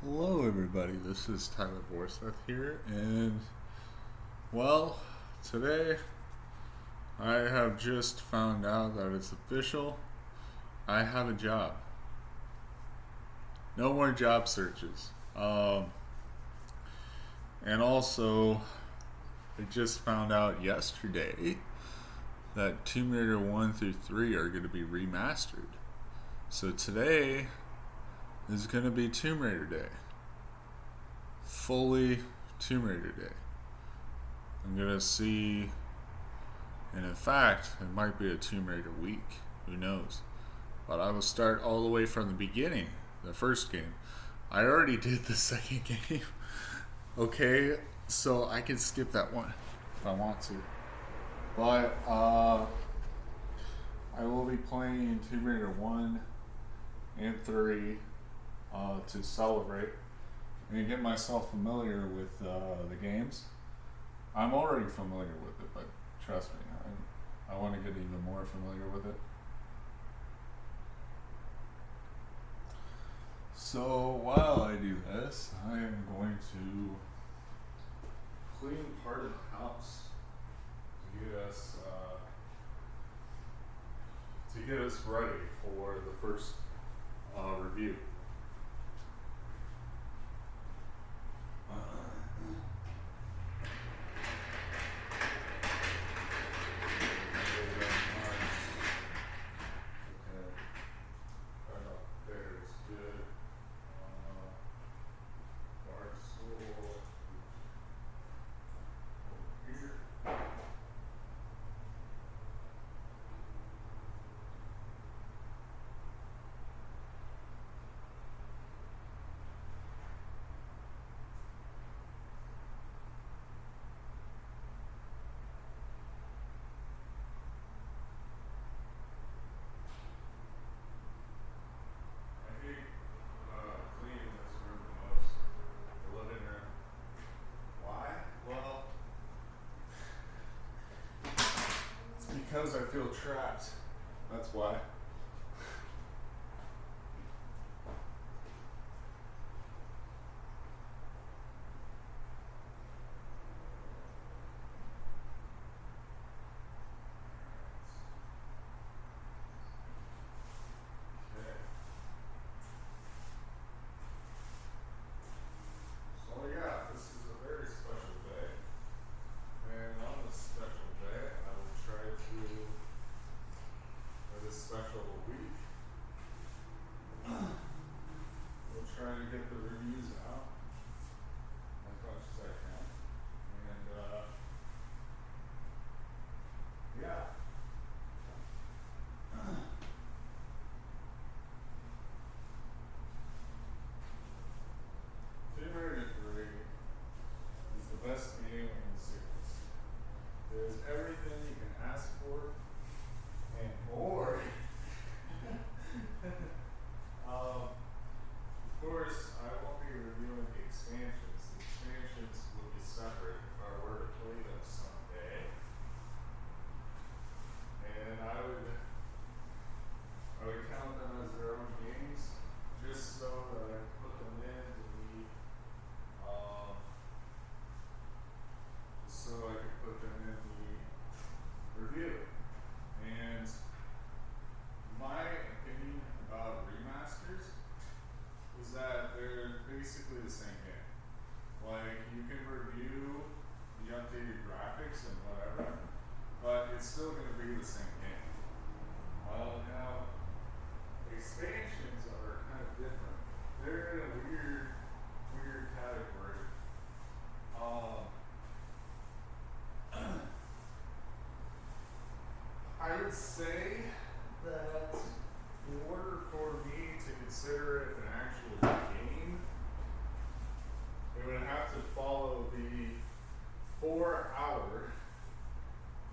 Hello, everybody. This is Tyler Borseth here, and well, today I have just found out that it's official. I have a job. No more job searches. And also, I just found out yesterday that Tomb Raider 1 through 3 are going to be remastered. So today is going to be Tomb Raider Day. Fully Tomb Raider Day. I'm gonna see, and in fact, it might be a Tomb Raider week. Who knows? But I will start all the way from the beginning, the first game. I already did the second game. Okay, so I can skip that one if I want to. But I will be playing Tomb Raider 1 and 3 to celebrate and get myself familiar with the games. I'm already familiar with it, but trust me, I want to get even more familiar with it. So while I do this, I am going to clean part of the house to get us ready for the first review. Because I feel trapped. That's why. Get the reviews out as much as I can, and yeah. Tomb Raider 3 is the best game in the series. There's everything you can ask for and more. Of course, I won't be reviewing the expansions. The expansions will be separate if I were to play them someday. And I would count them as their own games, just so that I can put them in the review. And my opinion about remasters is that they're basically the same game. Like, you can review the updated graphics and whatever, but it's still going to be the same game. Well, now, expansions are kind of different. They're in a weird category. I would say that in order for me to consider it an actual game, it would have to follow the 4 hour,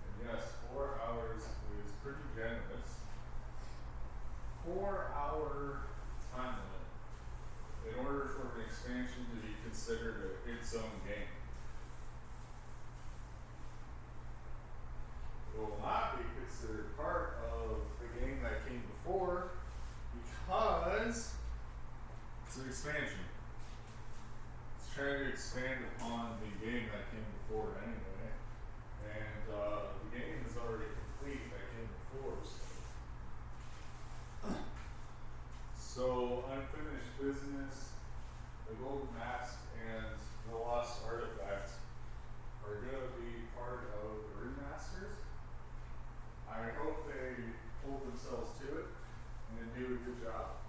and yes, 4 hours is pretty generous, 4-hour time limit in order for an expansion to be considered its own game. It will not be considered part of the game that came before because it's an expansion. trying to expand upon the game that came before anyway. And the game is already complete that came before. So Unfinished Business, the Golden Mask, and the Lost Artifact are going to be part of the remasters. I hope they hold themselves to it and do a good job.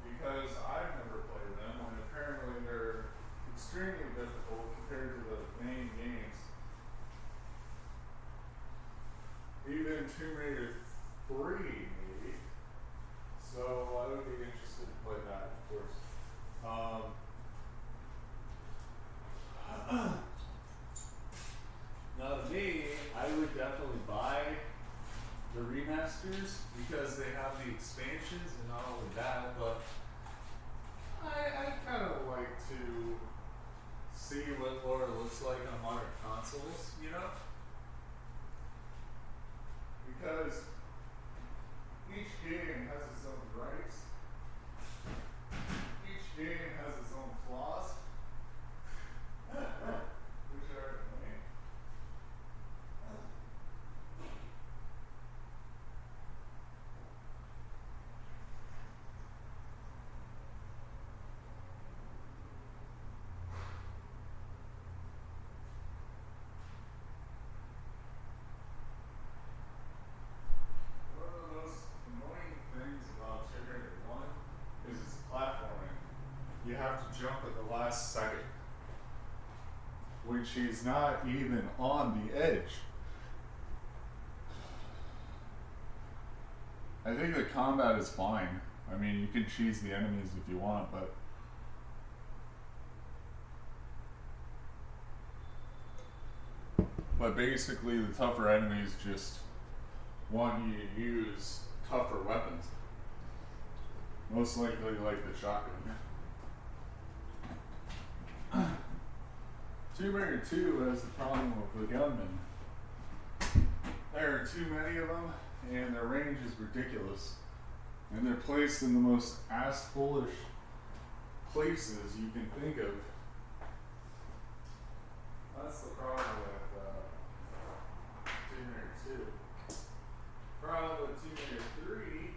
Because I've never played them, and apparently they're extremely difficult compared to the main games. Even Tomb Raider 3, maybe. So I would be interested to play that, of course. Now, to me, I would definitely buy the remasters because they have the expansions, and not only that, but I kind of like to see what Laura looks like on modern consoles, you know? Because each game has its own rights, each game has its own flaws, which are annoying. One of the most annoying things about Tomb Raider 1 is its platforming. You have to jump at the last second, when she's not even on the edge. I think the combat is fine. I mean, you can cheese the enemies if you want, but basically the tougher enemies just want you to use tougher weapons. Most likely like the shotgun. Tomb Raider 2 has the problem with the gunmen. There are too many of them, and their range is ridiculous. And they're placed in the most ass-foolish places you can think of. That's the problem with Tomb Raider 2. Problem with Tomb Raider 3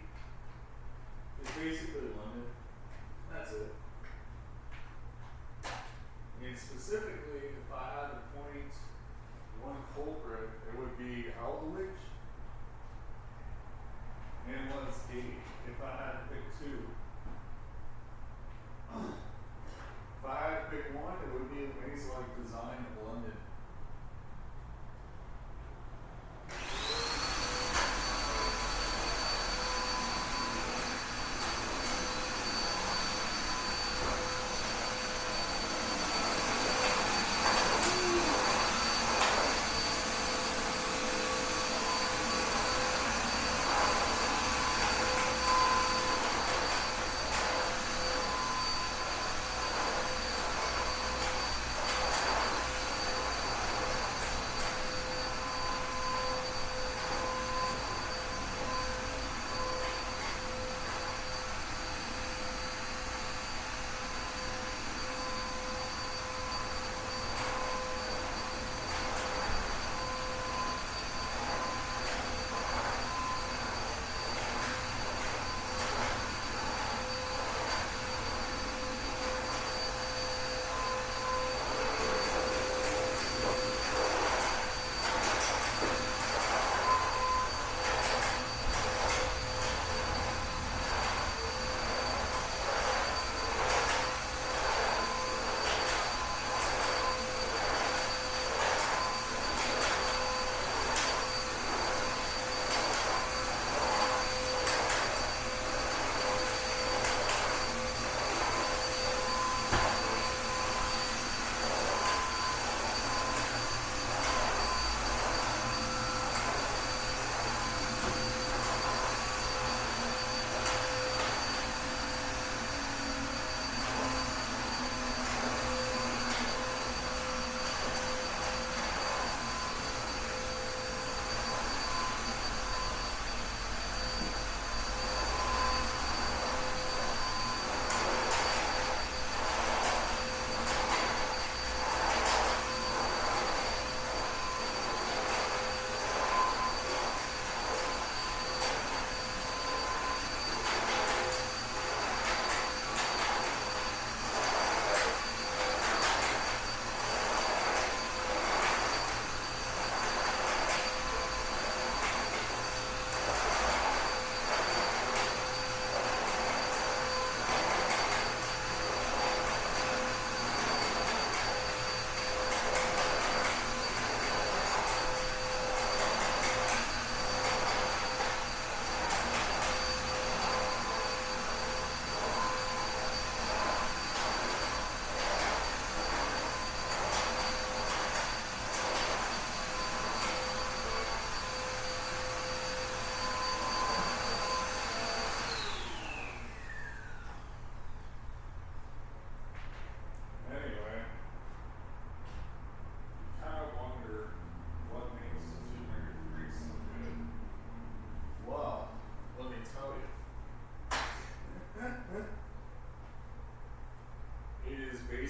is basically limited. That's it. And specifically, if I had to point one culprit, it would be Aldwych and One's Gate, if I had to pick two. If I had to pick one, it would be the maze-like design of London.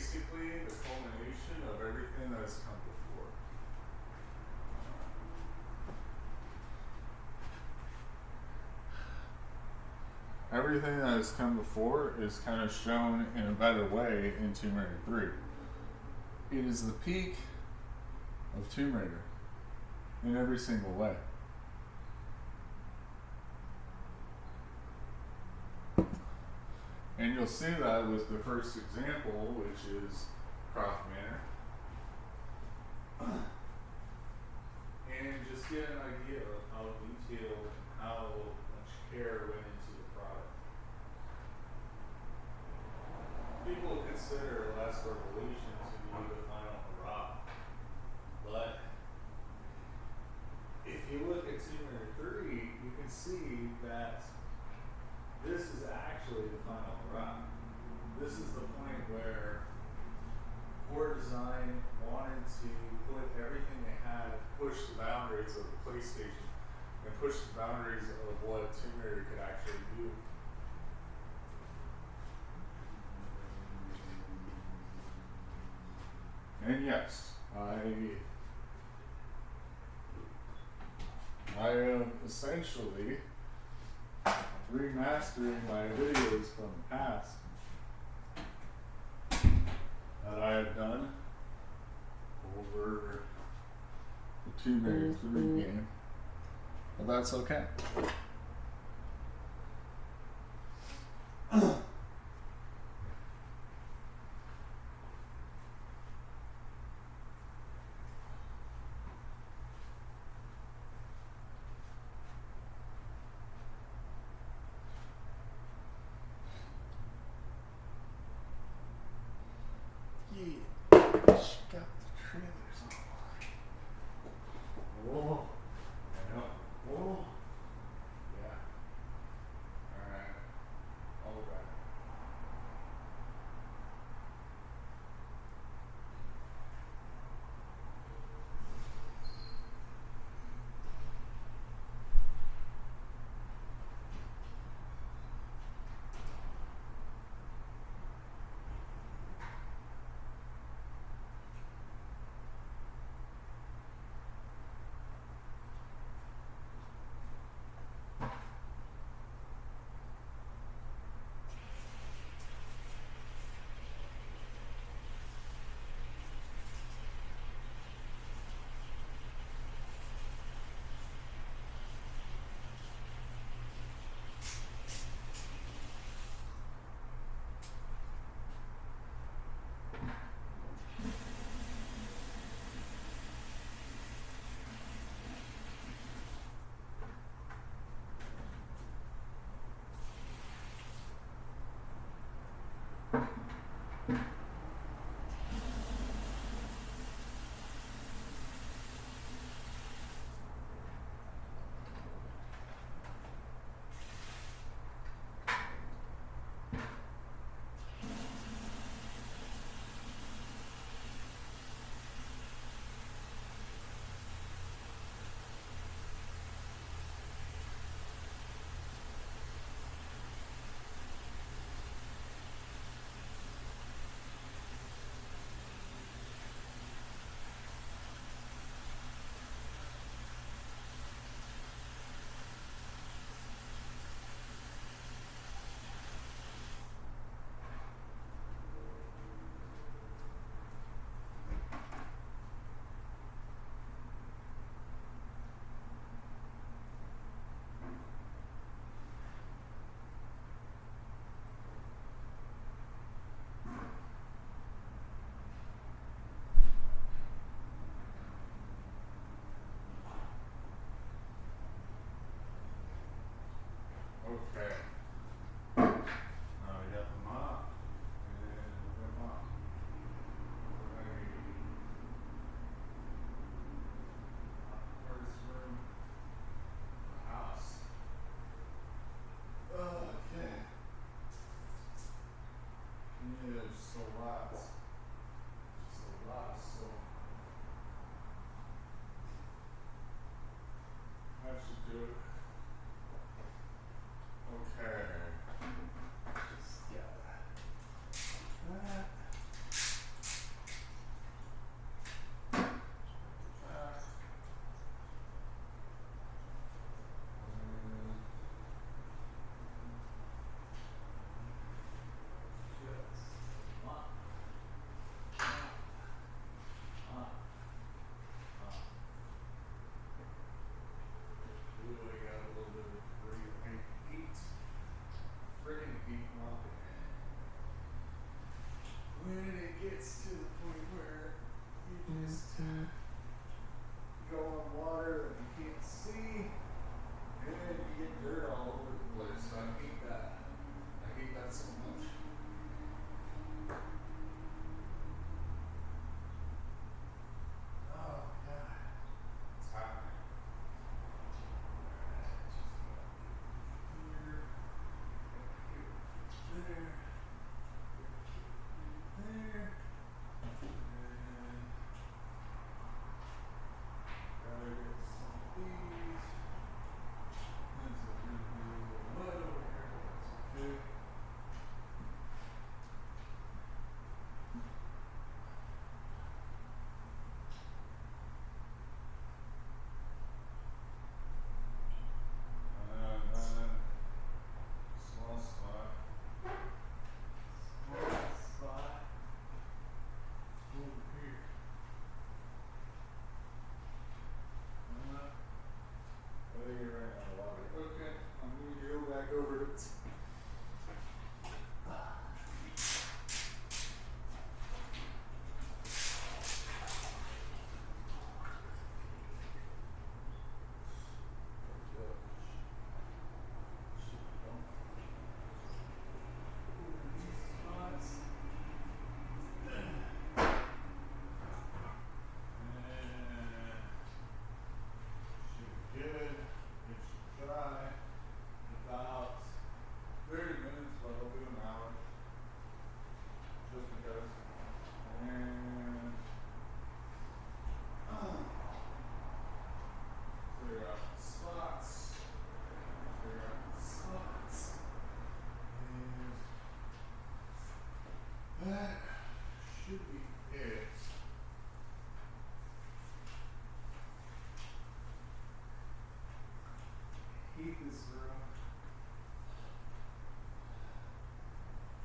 basically the culmination of everything that has come before. Everything that has come before is kind of shown in a better way in Tomb Raider 3. It is the peak of Tomb Raider in every single way. And you'll see that with the first example, which is Croft Manor. And just get an idea of how detailed and how much care went into the product. People consider Last Revelation to be the final hurrah. But if you look at Tomb Raider 3, you can see that this is actually the final hurrah. This is the point where Core Design wanted to put everything they had, push the boundaries of the PlayStation, and push the boundaries of what Tomb Raider could actually do. And yes, I am essentially remastering my videos from the past that I have done over the Tomb Raider 3 game. But that's okay. Got the trailers on. Whoa. I know. Whoa.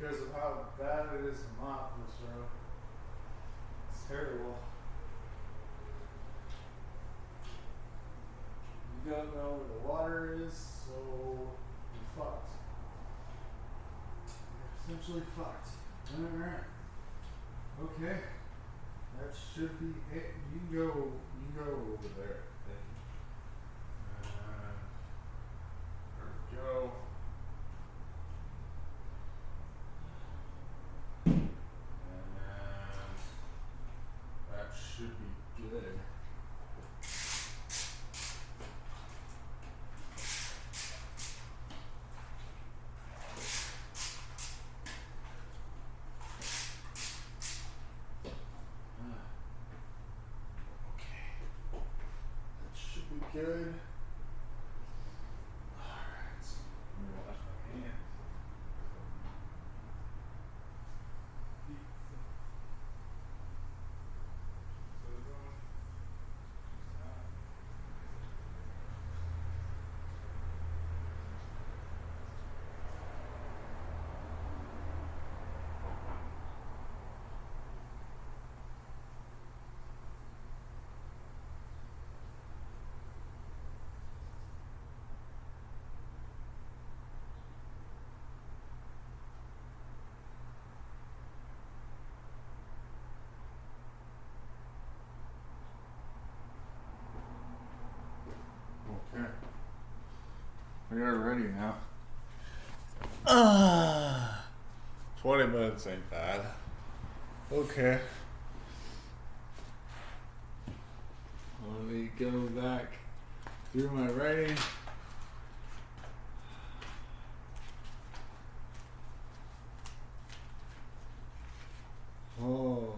because of how bad it is to mop this road. It's terrible. You don't know where the water is, so you're fucked. You're essentially fucked. Alright. Okay. That should be it. You can go over there. Thank you. There we go. And that should be good. Good. Alright. Let me wash my hands. Okay. We are ready now. 20 minutes ain't bad. Okay. Let me go back through my writing. Oh.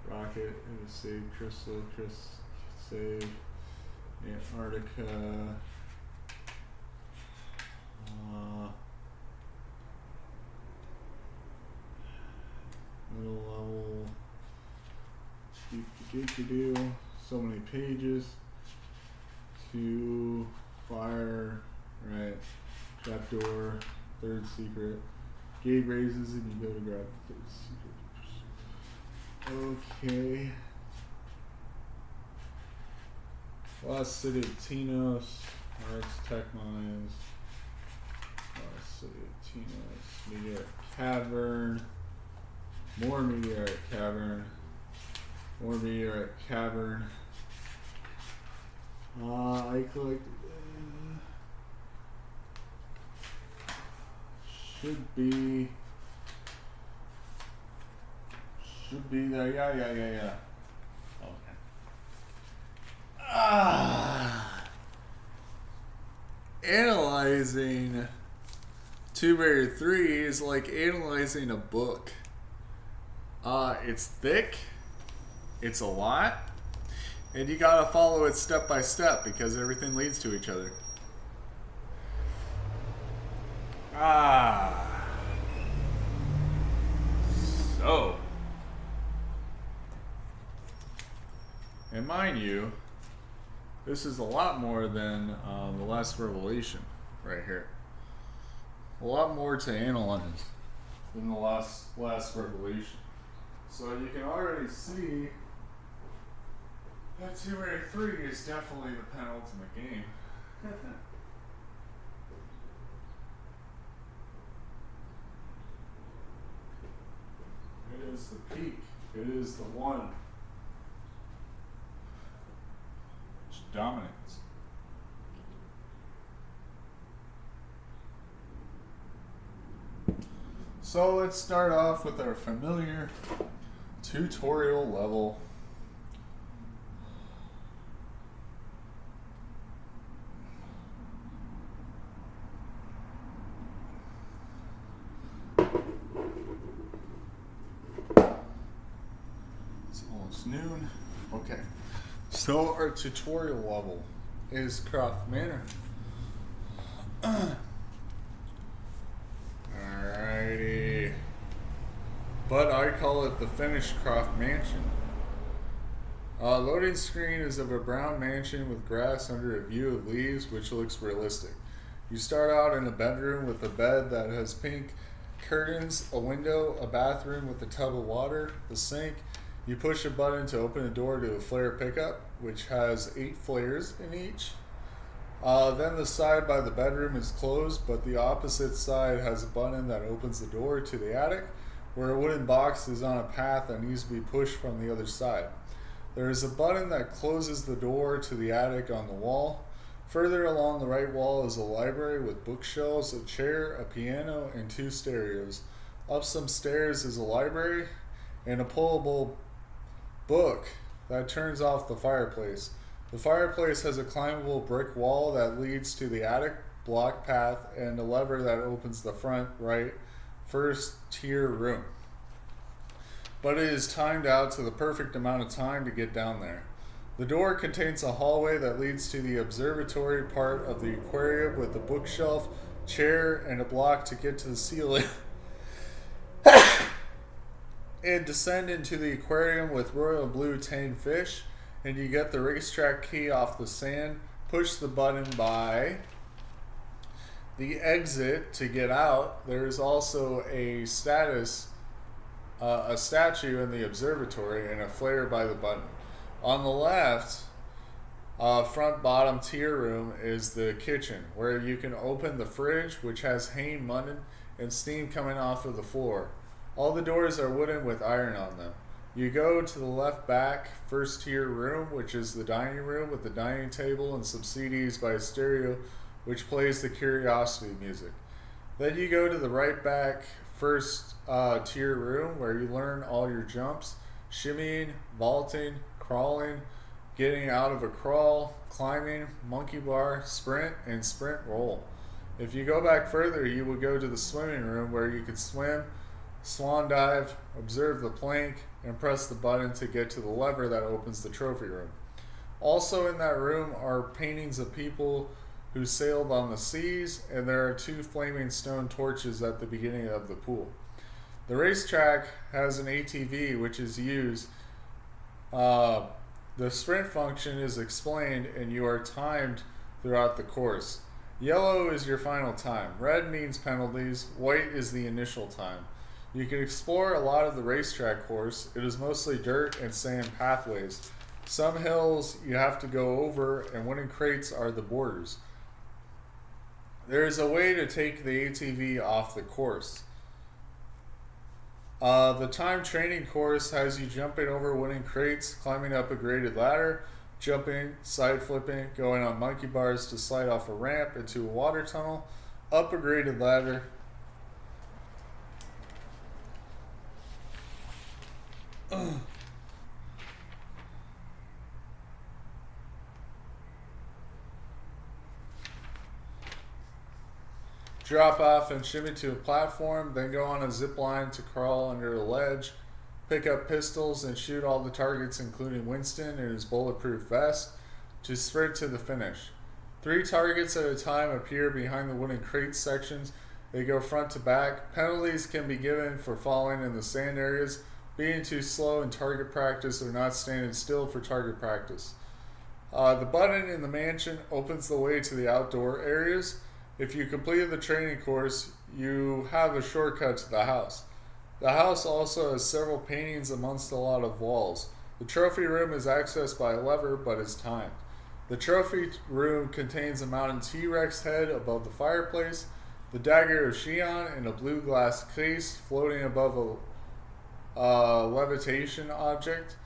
Rocket, save Crystal, save Antarctica. Middle level. Do so many pages. To fire, right? Trapdoor, third secret. Gate raises and you go to grab the third secret. Okay. Lost City of Tinos. Arts Tech Mines. Lost City of Tinos. Meteoric Cavern. More Meteoric Cavern. More Meteoric Cavern. I collected. Should be there. Yeah. Okay. Analyzing Tomb Raider 3 is like analyzing a book. It's thick. It's a lot. And you gotta follow it step by step because everything leads to each other. So. And mind you, this is a lot more than the last revelation right here. A lot more to analyze than the last revelation. So you can already see that Tomb Raider 3 is definitely the penultimate game. It is the peak. It is the one which dominates. So let's start off with our familiar tutorial level. It's almost noon. Okay. So our tutorial level is Croft Manor. Alrighty. But I call it the finished Croft Mansion. Loading screen is of a brown mansion with grass under a view of leaves, which looks realistic. You start out in a bedroom with a bed that has pink curtains, a window, a bathroom with a tub of water, the sink. You push a button to open a door to a flare pickup, which has 8 flares in each. Then the side by the bedroom is closed, but the opposite side has a button that opens the door to the attic, where a wooden box is on a path that needs to be pushed from the other side. There is a button that closes the door to the attic on the wall. Further along the right wall is a library with bookshelves, a chair, a piano, and 2 stereos. Up some stairs is a library and a pullable book that turns off the fireplace. The fireplace has a climbable brick wall that leads to the attic block path and a lever that opens the front right first tier room. But it is timed out to the perfect amount of time to get down there. The door contains a hallway that leads to the observatory part of the aquarium with a bookshelf, chair, and a block to get to the ceiling. And descend into the aquarium with royal blue tame fish, and you get the racetrack key off the sand. Push the button by the exit to get out. There is also a statue in the observatory and a flare by the button. On the left, front bottom tier room is the kitchen, where you can open the fridge, which has hanging mutton and steam coming off of the floor. All the doors are wooden with iron on them. You go to the left back first tier room, which is the dining room with the dining table and some CDs by a stereo, which plays the Curiosity music. Then you go to the right back first tier room, where you learn all your jumps, shimmying, vaulting, crawling, getting out of a crawl, climbing, monkey bar, sprint, and sprint roll. If you go back further, you will go to the swimming room, where you can swim, swan dive, observe the plank, and press the button to get to the lever that opens the trophy room. Also in that room are paintings of people who sailed on the seas, and there are 2 flaming stone torches at the beginning of the pool. The racetrack has an ATV which is used. The sprint function is explained, and you are timed throughout the course. Yellow is your final time. Red means penalties. White is the initial time. You can explore a lot of the racetrack course. It is mostly dirt and sand pathways. Some hills you have to go over, and wooden crates are the borders. There is a way to take the ATV off the course. The time training course has you jumping over wooden crates, climbing up a graded ladder, jumping, side flipping, going on monkey bars to slide off a ramp into a water tunnel, up a graded ladder, drop off and shimmy to a platform, then go on a zip line to crawl under a ledge, pick up pistols and shoot all the targets, including Winston and his bulletproof vest, to sprint to the finish. 3 targets at a time appear behind the wooden crate sections. They go front to back. Penalties can be given for falling in the sand areas, being too slow in target practice, or not standing still for target practice. The button in the mansion opens the way to the outdoor areas. If you completed the training course, you have a shortcut to the house. The house also has several paintings amongst a lot of walls. The trophy room is accessed by a lever, but is timed. The trophy room contains a mounted T-Rex head above the fireplace, the dagger of Xi'an in a blue glass case floating above a levitation object,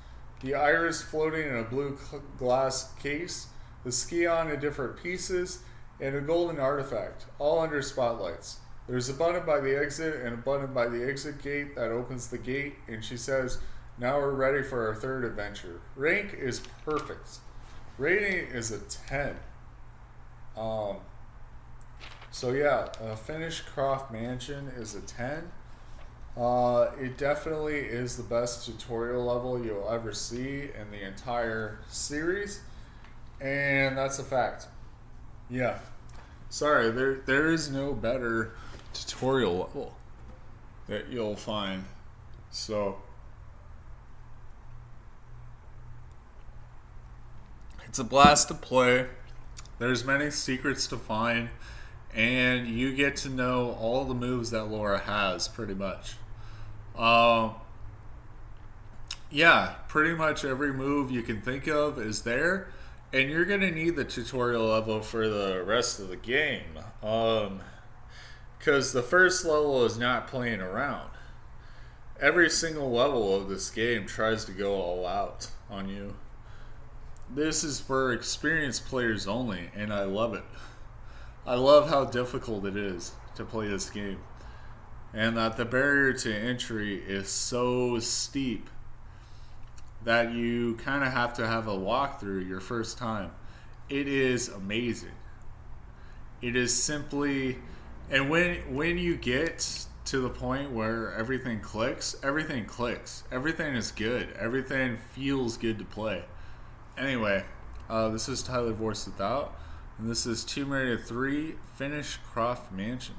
the iris floating in a blue glass case, the Skion in different pieces, and a golden artifact, all under spotlights. There's a button by the exit and a button by the exit gate that opens the gate, and she says, "Now we're ready for our 3rd adventure." Rank is perfect. Rating is a 10. So yeah, finished Croft Mansion is a 10. It definitely is the best tutorial level you'll ever see in the entire series, and that's a fact. Yeah. Sorry, there is no better tutorial level that you'll find. So It's a blast to play. There's many secrets to find, and you get to know all the moves that Laura has, pretty much. Um, yeah, pretty much every move you can think of is there, and you're gonna need the tutorial level for the rest of the game. Because the first level is not playing around. Every single level of this game tries to go all out on you. This is for experienced players only, and I love it. I love how difficult it is to play this game, and that the barrier to entry is so steep that you kind of have to have a walkthrough your first time. It is amazing. It is simply, and when you get to the point where everything clicks, everything clicks. Everything is good. Everything feels good to play. Anyway, this is Tyler Voice Without, and this is Tomb Raider 3 Finish Croft Mansion.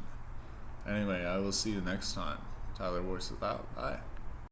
Anyway, I will see you next time. Tyler Voice Without. Bye.